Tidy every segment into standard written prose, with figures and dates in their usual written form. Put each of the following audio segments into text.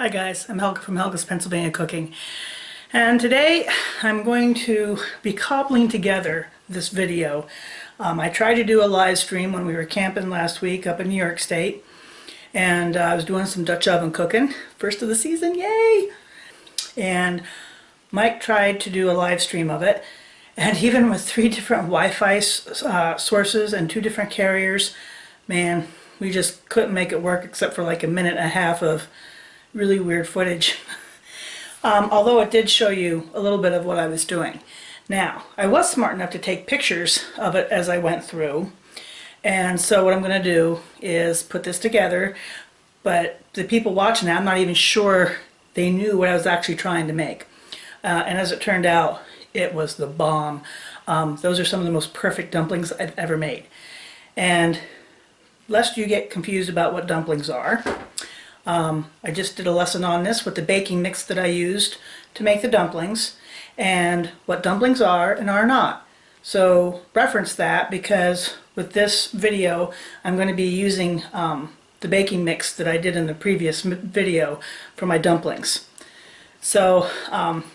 Hi guys, I'm Helga from Helga's Pennsylvania Cooking, and today I'm going to be cobbling together this video. I tried to do a live stream when we were camping last week up in New York State, and I was doing some Dutch oven cooking. First of the season, yay! And Mike tried to do a live stream of it, and even with 3 different Wi-Fi sources and 2 different carriers, man, we just couldn't make it work except for like a minute and a half of really weird footage. Although it did show you a little bit of what I was doing. Now, I was smart enough to take pictures of it as I went through, and so what I'm going to do is put this together, but the people watching it, I'm not even sure they knew what I was actually trying to make. And as it turned out, it was the bomb. Those are some of the most perfect dumplings I've ever made. And lest you get confused about what dumplings are, I just did a lesson on this with the baking mix that I used to make the dumplings and what dumplings are and are not. So reference that, because with this video I'm going to be using the baking mix that I did in the previous video for my dumplings. So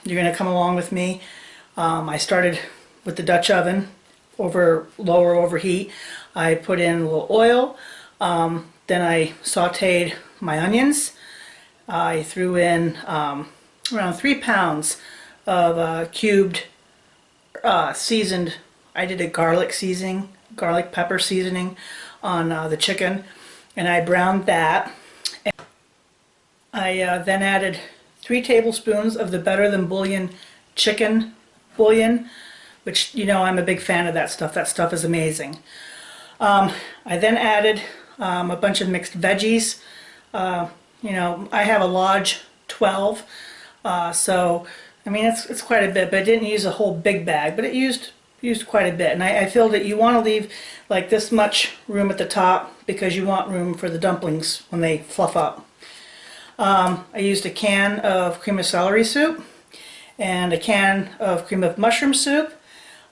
you're going to come along with me. I started with the Dutch oven over lower overheat. I put in a little oil, then I sauteed my onions. I threw in around 3 pounds of cubed seasoned, I did a garlic pepper seasoning on the chicken, and I browned that. And I then added 3 tablespoons of the Better Than Bouillion chicken bouillon, which, you know, I'm a big fan of that stuff. That stuff is amazing. I then added a bunch of mixed veggies. You know, I have a large 12, so I mean it's quite a bit, but I didn't use a whole big bag, but it used quite a bit. And I feel that you want to leave like this much room at the top because you want room for the dumplings when they fluff up. I used a can of cream of celery soup and a can of cream of mushroom soup,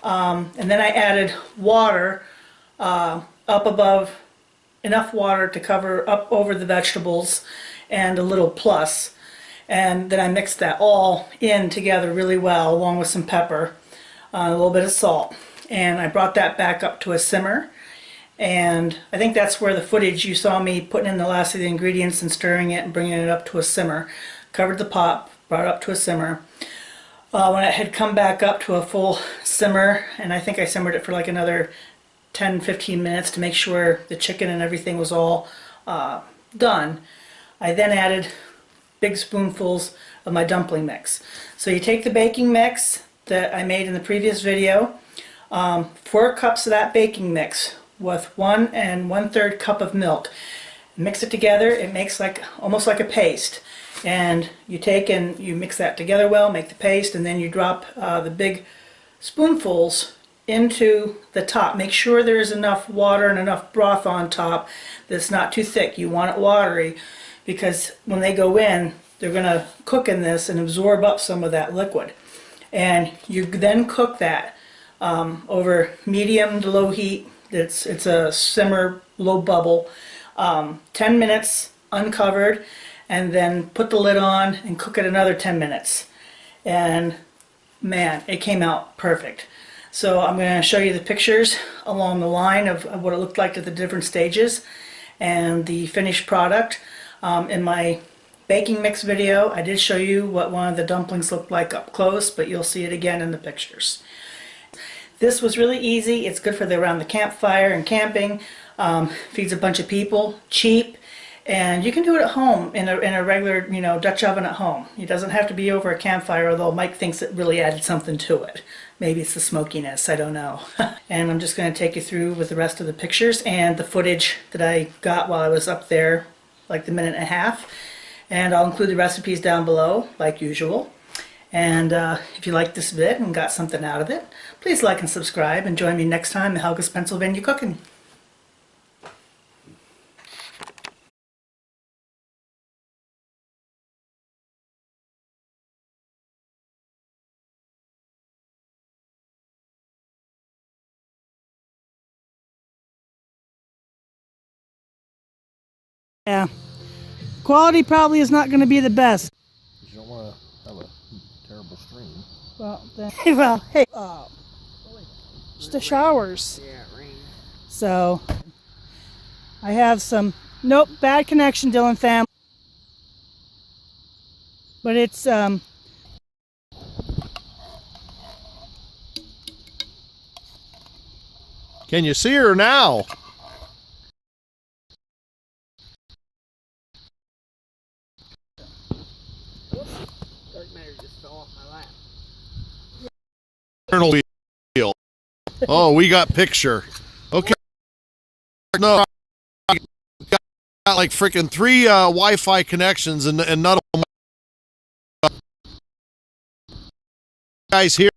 and then I added water up above, enough water to cover up over the vegetables and a little plus, and then I mixed that all in together really well along with some pepper, a little bit of salt, and I brought that back up to a simmer. And I think that's where the footage you saw me putting in the last of the ingredients and stirring it and bringing it up to a simmer. Covered the pot, brought it up to a simmer. When it had come back up to a full simmer, and I think I simmered it for like another 10-15 minutes to make sure the chicken and everything was all done, I then added big spoonfuls of my dumpling mix. So you take the baking mix that I made in the previous video, 4 cups of that baking mix with 1 1/3 cup of milk. Mix it together. It makes like almost like a paste, and you take and you mix that together well, make the paste, and then you drop the big spoonfuls into the top. Make sure there's enough water and enough broth on top that's not too thick. You want it watery, because when they go in, they're going to cook in this and absorb up some of that liquid. And you then cook that over medium to low heat. It's a simmer, low bubble, 10 minutes uncovered, and then put the lid on and cook it another 10 minutes. And man, it came out perfect. So I'm going to show you the pictures along the line of what it looked like at the different stages and the finished product. In my baking mix video, I did show you what one of the dumplings looked like up close, but you'll see it again in the pictures. This was really easy. It's good for around the campfire and camping. Feeds a bunch of people, cheap, and you can do it at home in a regular, you know, Dutch oven at home. It doesn't have to be over a campfire, although Mike thinks it really added something to it. Maybe it's the smokiness, I don't know. And I'm just going to take you through with the rest of the pictures and the footage that I got while I was up there, like the minute and a half. And I'll include the recipes down below, like usual. And if you liked this vid and got something out of it, please like and subscribe, and join me next time in Helga's Pennsylvania Cooking. Yeah, quality probably is not going to be the best. You don't want to have a terrible stream. Well, then, well, hey, it's the showers. Yeah, it rained. So, I have some, nope, bad connection, Dylan fam. But it's, Can you see her now? Dark matter just fell off my lap. Eternal wheel. Oh, we got picture. Okay. No, got like freaking 3 Wi-Fi connections and none of them. Guys here.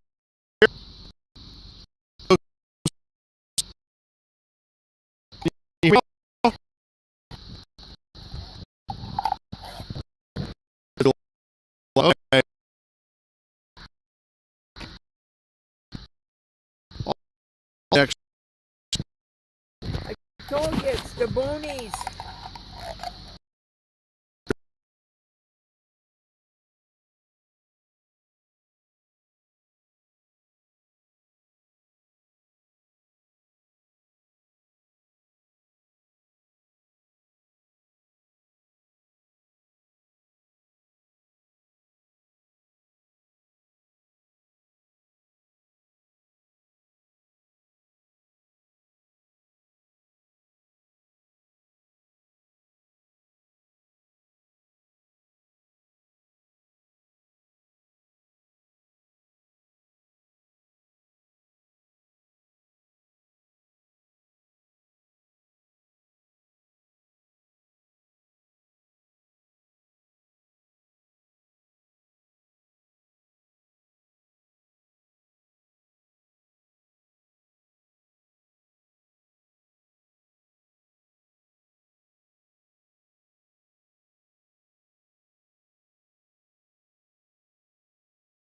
Okay. I told you it's the boonies.